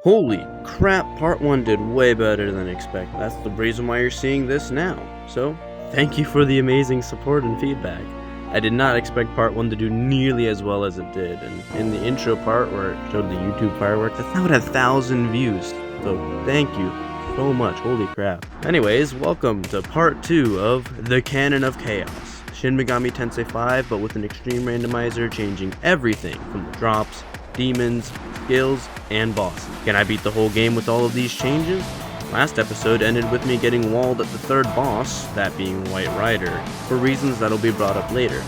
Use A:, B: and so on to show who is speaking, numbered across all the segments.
A: Holy crap, part 1 did way better than expected. That's the reason why you're seeing this now. So, thank you for the amazing support and feedback. I did not expect part 1 to do nearly as well as it did, and in the intro part where it showed the YouTube fireworks, that's now at 1,000 views. So, thank you so much, holy crap. Anyways, welcome to part 2 of the Canon of Chaos. Shin Megami Tensei 5, but with an extreme randomizer changing everything from the drops, demons, skills, and bosses. Can I beat the whole game with all of these changes? Last episode ended with me getting walled at the third boss, that being White Rider, for reasons that'll be brought up later.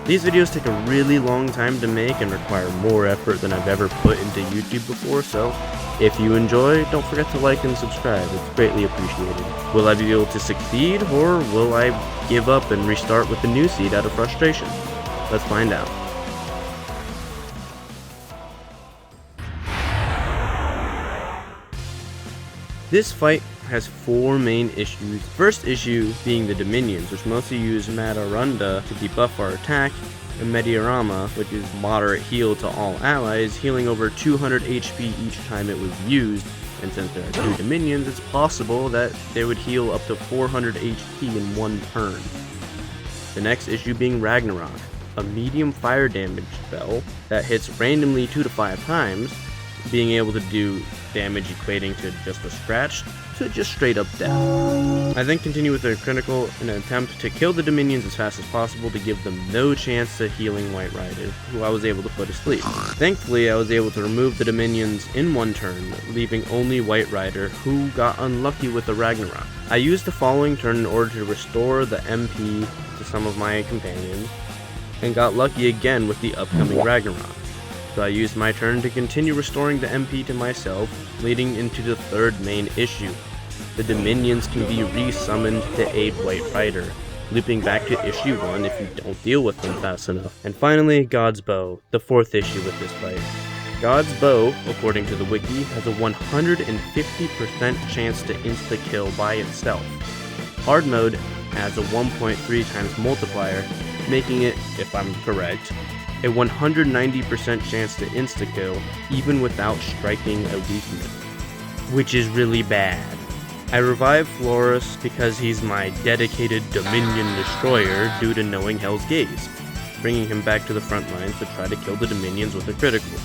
A: These videos take a really long time to make and require more effort than I've ever put into YouTube before, so if you enjoy, don't forget to like and subscribe, it's greatly appreciated. Will I be able to succeed, or will I give up and restart with the new seed out of frustration? Let's find out. This fight has 4 main issues. First issue being the Dominions, which mostly use Matarunda to debuff our attack, and Mediarama, which is moderate heal to all allies, healing over 200 HP each time it was used, and since there are 2 Dominions, it's possible that they would heal up to 400 HP in one turn. The next issue being Ragnarok, a medium fire damage spell that hits randomly 2 to 5 times, being able to do damage equating to just a scratch to just straight up death. I then continue with a critical in an attempt to kill the Dominions as fast as possible to give them no chance to healing White Rider, who I was able to put asleep. Thankfully, I was able to remove the Dominions in one turn, leaving only White Rider, who got unlucky with the Ragnarok. I used the following turn in order to restore the MP to some of my companions, and got lucky again with the upcoming Ragnarok. So I used my turn to continue restoring the MP to myself, leading into the third main issue. The Dominions can be re-summoned to aid White Rider, looping back to issue 1 if you don't deal with them fast enough. And finally, God's Bow, the 4th issue with this fight. God's Bow, according to the wiki, has a 150% chance to insta-kill by itself. Hard mode has a 1.3 times multiplier, making it, if I'm correct, a 190% chance to insta-kill, even without striking a weakness, which is really bad. I revive Florus because he's my dedicated Dominion destroyer due to knowing Hell's Gaze, bringing him back to the front lines to try to kill the Dominions with a critical.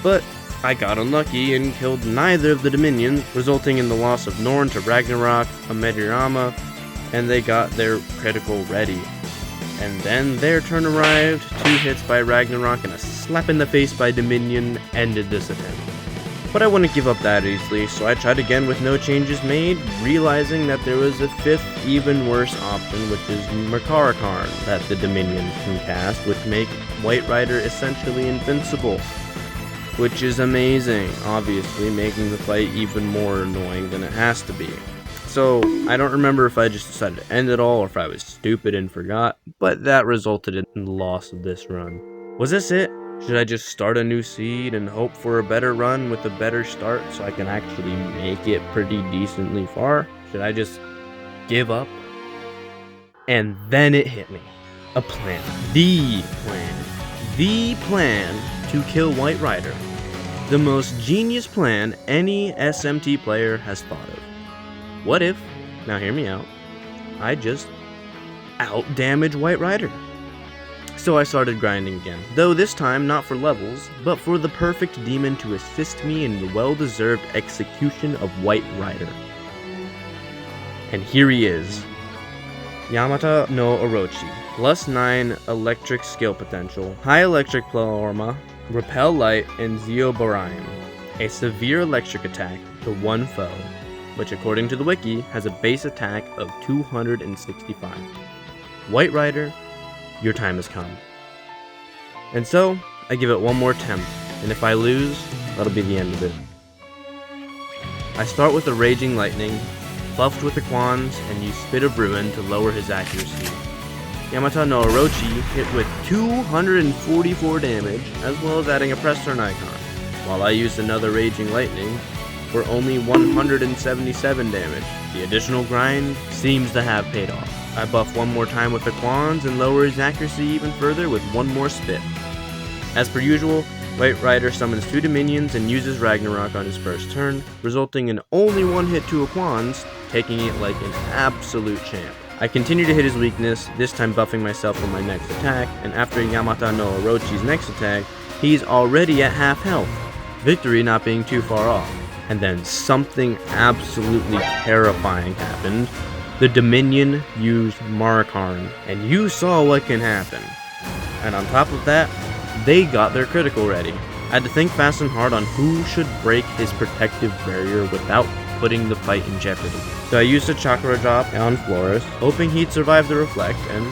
A: But I got unlucky and killed neither of the Dominions, resulting in the loss of Norn to Ragnarok, a Mediarama, and they got their critical ready. And then their turn arrived, 2 hits by Ragnarok and a slap in the face by Dominion ended this attempt. But I wouldn't give up that easily, so I tried again with no changes made, realizing that there was a 5th, even worse option, which is Makarakarn, that the Dominions can cast, which make White Rider essentially invincible. Which is amazing, obviously, making the fight even more annoying than it has to be. So, I don't remember if I just decided to end it all or if I was stupid and forgot, but that resulted in the loss of this run. Was this it? Should I just start a new seed and hope for a better run with a better start so I can actually make it pretty decently far? Should I just give up? And then it hit me. A plan. The plan. The plan to kill White Rider. The most genius plan any SMT player has thought of. What if, now hear me out, I just out-damage White Rider? So I started grinding again, though this time not for levels, but for the perfect demon to assist me in the well-deserved execution of White Rider. And here he is. Yamata no Orochi, +9 electric skill potential, high electric plasma, repel light, and Zeobarime. A severe electric attack to one foe, which according to the wiki has a base attack of 265. White Rider, your time has come. And so, I give it one more attempt, and if I lose, that'll be the end of it. I start with a Raging Lightning, buffed with the Quans, and use Spit of Ruin to lower his accuracy. Yamata no Orochi hit with 244 damage, as well as adding a press turn icon, while I used another Raging Lightning for only 177 damage. The additional grind seems to have paid off. I buff one more time with the Quans and lower his accuracy even further with one more spit. As per usual, White Rider summons 2 Dominions and uses Ragnarok on his first turn, resulting in only 1 hit to Aquans, taking it like an absolute champ. I continue to hit his weakness, this time buffing myself for my next attack, and after Yamata no Orochi's next attack, he's already at half health, victory not being too far off. And then something absolutely terrifying happened. The Dominion used Markarn, and you saw what can happen. And on top of that, they got their critical ready. I had to think fast and hard on who should break his protective barrier without putting the fight in jeopardy. So I used a chakra drop on Flores, hoping he'd survive the reflect, and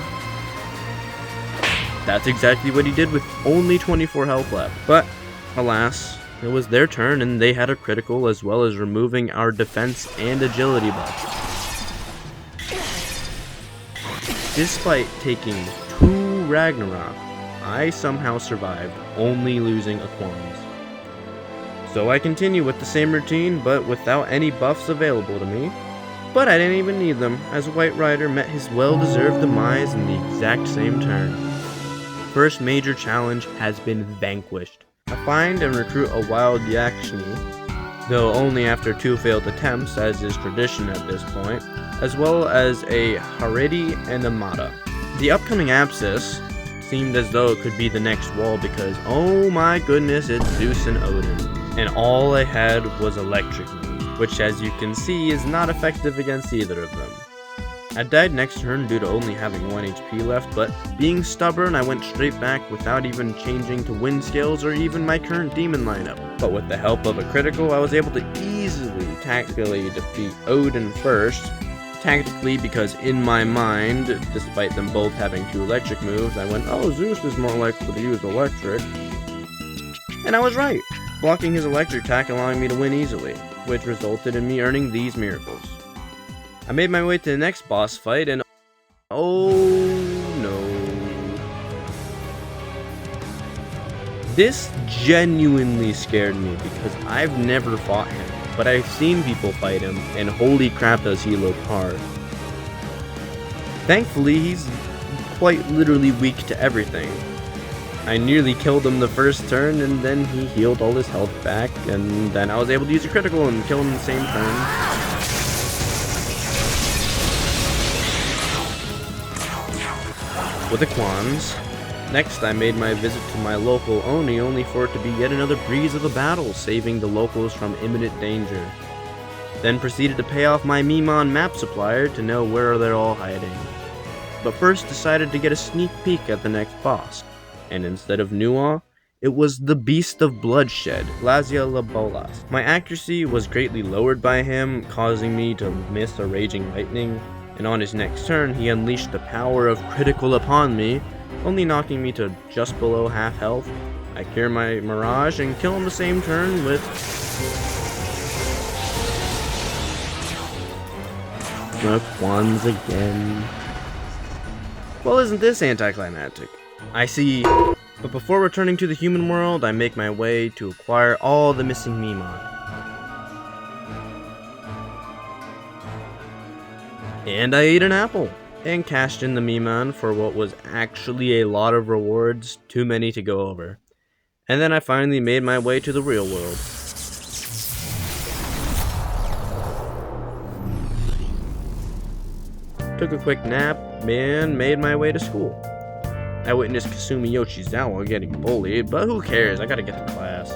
A: that's exactly what he did with only 24 health left. But alas, it was their turn and they had a critical as well as removing our defense and agility buffs. Despite taking 2 Ragnarok, I somehow survived, only losing Aquans. So I continue with the same routine, but without any buffs available to me. But I didn't even need them, as White Rider met his well-deserved demise in the exact same turn. First major challenge has been vanquished. I find and recruit a wild Yakshmi, though only after 2 failed attempts, as is tradition at this point, as well as a Haredi and a Mata. The upcoming Abscess seemed as though it could be the next wall because, oh my goodness, it's Zeus and Odin. And all I had was Electric Moon, which as you can see is not effective against either of them. I died next turn due to only having 1 HP left, but being stubborn I went straight back without even changing to wind scales or even my current demon lineup. But with the help of a critical I was able to easily tactically defeat Odin first, tactically because in my mind, despite them both having 2 electric moves, I went, oh, Zeus is more likely to use electric. And I was right, blocking his electric attack allowing me to win easily, which resulted in me earning these miracles. I made my way to the next boss fight and oh no. This genuinely scared me because I've never fought him, but I've seen people fight him and holy crap does he look hard. Thankfully he's quite literally weak to everything. I nearly killed him the first turn and then he healed all his health back and then I was able to use a critical and kill him in the same turn. With the Quans. Next I made my visit to my local Oni only for it to be yet another breeze of a battle, saving the locals from imminent danger. Then proceeded to pay off my Miman map supplier to know where they're all hiding. But first decided to get a sneak peek at the next boss, and instead of Nuwa, it was the Beast of Bloodshed, Lazia Labolas. My accuracy was greatly lowered by him, causing me to miss a Raging Lightning, and on his next turn he unleashed the power of critical upon me, only knocking me to just below half health. I cure my Mirage and kill him the same turn with the Quans again. Well, isn't this anticlimactic? I see. But before returning to the human world, I make my way to acquire all the missing Miman. And I ate an apple, and cashed in the Miman for what was actually a lot of rewards, too many to go over. And then I finally made my way to the real world. Took a quick nap, and made my way to school. I witnessed Kasumi Yoshizawa getting bullied, but who cares, I gotta get to class.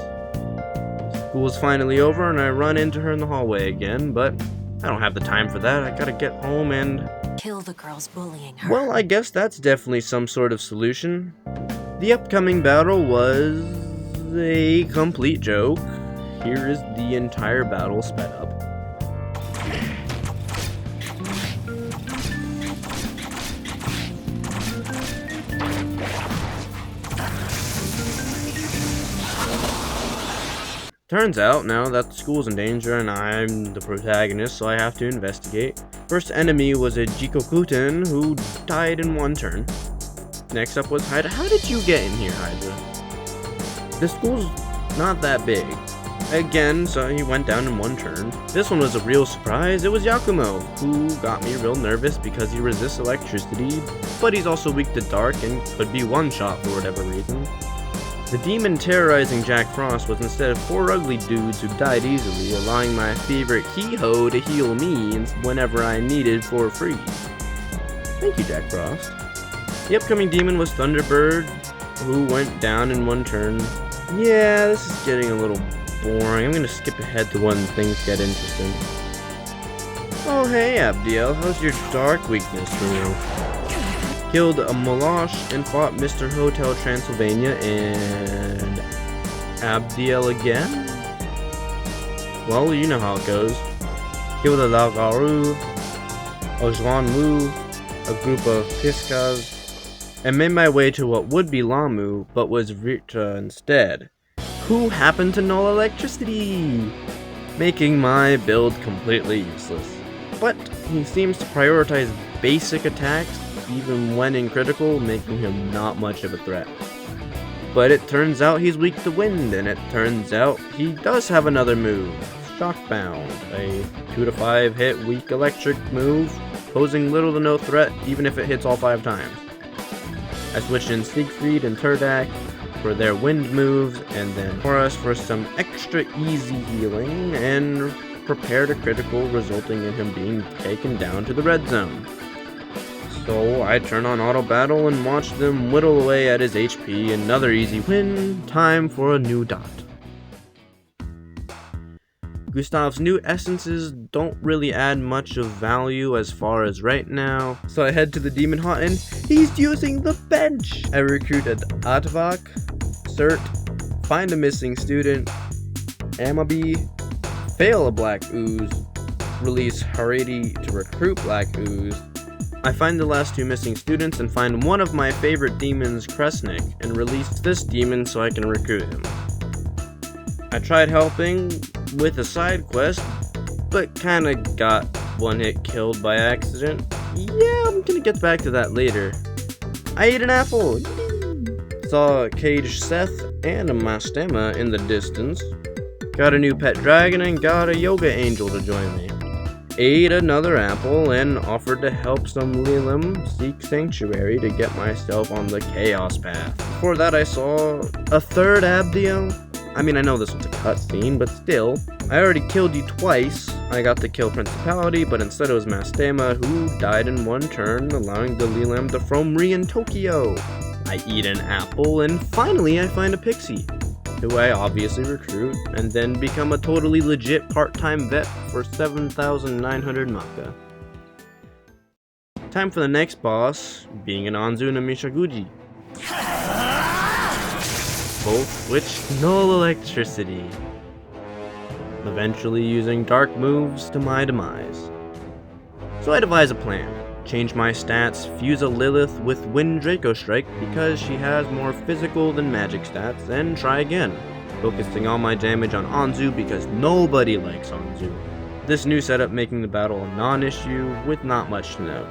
A: School's finally over, and I run into her in the hallway again, but I don't have the time for that. I gotta get home and
B: kill the girls bullying her.
A: Well, I guess that's definitely some sort of solution. The upcoming battle was a complete joke. Here is the entire battle sped up. Turns out now that the school's in danger and I'm the protagonist, so I have to investigate. First enemy was a Jikokuten who died in 1 turn. Next up was Hydra. How did you get in here, Hydra? The school's not that big. Again, so he went down in 1 turn. This one was a real surprise. It was Yakumo, who got me real nervous because he resists electricity, but he's also weak to dark and could be one-shot for whatever reason. The demon terrorizing Jack Frost was instead 4 ugly dudes who died easily, allowing my favorite Kehoe to heal me whenever I needed for free. Thank you, Jack Frost. The upcoming demon was Thunderbird, who went down in 1 turn. Yeah, this is getting a little boring. I'm gonna skip ahead to when things get interesting. Oh hey Abdiel, how's your dark weakness for you? Killed a Molosh and fought Mr. Hotel Transylvania and Abdiel again? Well, you know how it goes. Killed a Lagaru, a Zhuan Lu, a group of Piskas, and made my way to what would be Lamu, but was Rita instead, who happened to know electricity, making my build completely useless. But he seems to prioritize basic attacks even when in critical, making him not much of a threat. But it turns out he's weak to wind, and it turns out he does have another move, Shockbound, a 2 to 5 hit weak electric move, posing little to no threat even if it hits all 5 times. I switched in Siegfried and Turdak for their wind moves, and then Horus for some extra easy healing, and prepared a critical resulting in him being taken down to the red zone. So I turn on auto battle and watch them whittle away at his HP. Another easy win. Time for a new dot. Gustav's new essences don't really add much of value as far as right now, so I head to the Demon Hut and he's using the bench! I recruited Atvak, Cert, find a missing student, Amabi, fail a Black Ooze, release Haredi to recruit Black Ooze. I find the last 2 missing students and find one of my favorite demons, Kresnik, and release this demon so I can recruit him. I tried helping with a side quest, but kinda got 1-hit killed by accident. Yeah, I'm gonna get back to that later. I ate an apple! Saw a caged Seth and a Mastema in the distance. Got a new pet dragon and got a yoga angel to join me. Ate another apple and offered to help some Lilim seek sanctuary to get myself on the chaos path. Before that I saw a 3rd Abdiel. I mean, I know this was a cutscene, but still. I already killed you twice. I got to kill Principality, but instead it was Mastema who died in 1 turn, allowing the Lilim to Fromri in Tokyo. I eat an apple and finally I find a pixie, who I obviously recruit, and then become a totally legit part-time vet for 7,900 Maka. Time for the next boss, being an Anzu no Mishaguji. Both which null electricity, eventually using dark moves to my demise. So I devise a plan. Change my stats, fuse a Lilith with Wind Draco Strike because she has more physical than magic stats, and try again, focusing all my damage on Anzu because nobody likes Anzu. This new setup making the battle a non-issue with not much to note.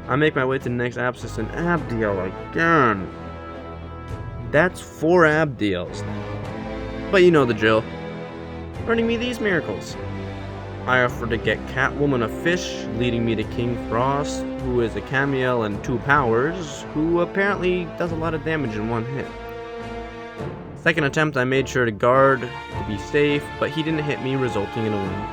A: I make my way to the next Abscess and Abdiel again. That's 4 Abdiels. But you know the drill. Earning me these miracles. I offer to get Catwoman a fish, leading me to King Frost, who is a Camiel and 2 powers, who apparently does a lot of damage in 1 hit. Second attempt I made sure to guard to be safe, but he didn't hit me, resulting in a win.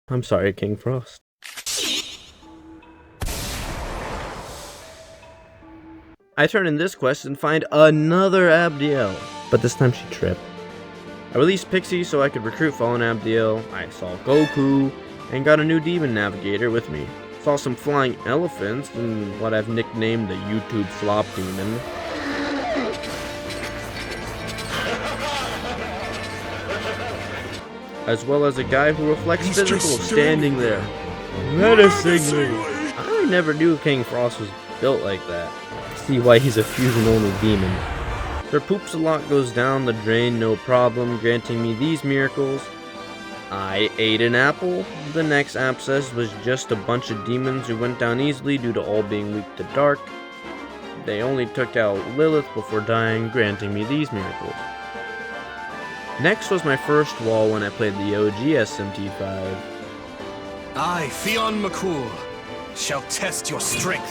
A: I'm sorry, King Frost. I turn in this quest and find another Abdiel, but this time she tripped. I released Pixie so I could recruit fallen Abdiel, I saw Goku, and got a new demon navigator with me. Saw some flying elephants and what I've nicknamed the YouTube flop demon. As well as a guy who reflects physical standing there, menacing me. I never knew King Frost was built like that. See why he's a fusion-only demon. Their poops a lot goes down the drain, no problem, granting me these miracles. I ate an apple. The next abscess was just a bunch of demons who went down easily due to all being weak to dark. They only took out Lilith before dying, granting me these miracles. Next was my first wall when I played the OG SMT5.
C: I, Fionn McCool, shall test your strength.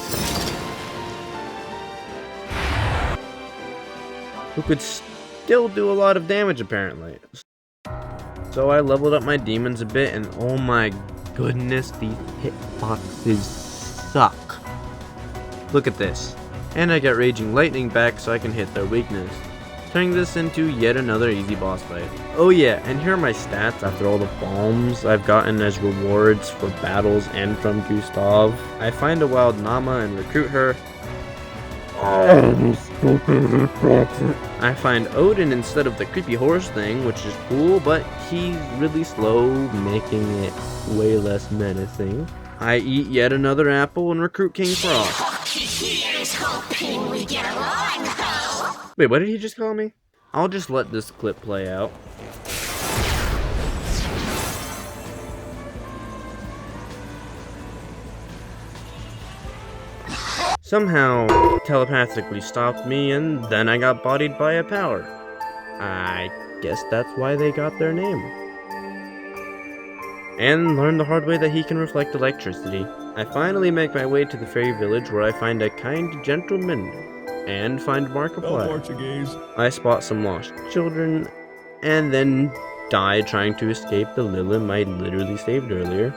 A: Who could still do a lot of damage apparently. So I leveled up my demons a bit, and oh my goodness, these hitboxes suck. Look at this. And I get Raging Lightning back so I can hit their weakness, turning this into yet another easy boss fight. Oh yeah, and here are my stats after all the bombs I've gotten as rewards for battles and from Gustav. I find a wild Nama and recruit her. I find Odin instead of the creepy horse thing, which is cool, but he's really slow, making it way less menacing. I eat yet another apple and recruit King Frost.
B: Here's hoping we get along, ho!
A: Wait, what did he just call me? I'll just let this clip play out. Somehow, telepathically stopped me, and then I got bodied by a power. I guess that's why they got their name. And learned the hard way that he can reflect electricity. I finally make my way to the fairy village where I find a kind gentleman and find Markiplier. I spot some lost children and then die trying to escape the Lilim I literally saved earlier.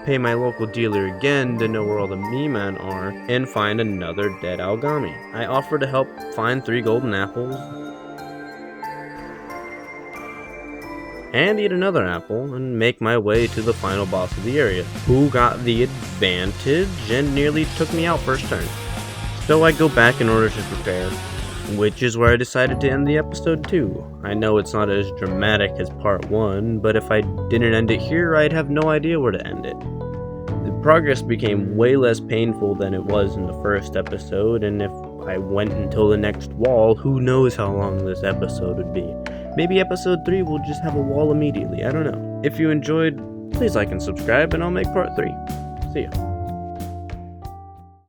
A: Pay my local dealer again to know where all the Miman are and find another dead Algami. I offer to help find 3 golden apples and eat another apple and make my way to the final boss of the area, who got the advantage and nearly took me out first turn. So I go back in order to prepare, which is where I decided to end the episode 2. I know it's not as dramatic as part 1, but if I didn't end it here, I'd have no idea where to end it. The progress became way less painful than it was in the first episode, and if I went until the next wall, who knows how long this episode would be. Maybe episode 3 will just have a wall immediately, I don't know. If you enjoyed, please like and subscribe, and I'll make part 3. See ya.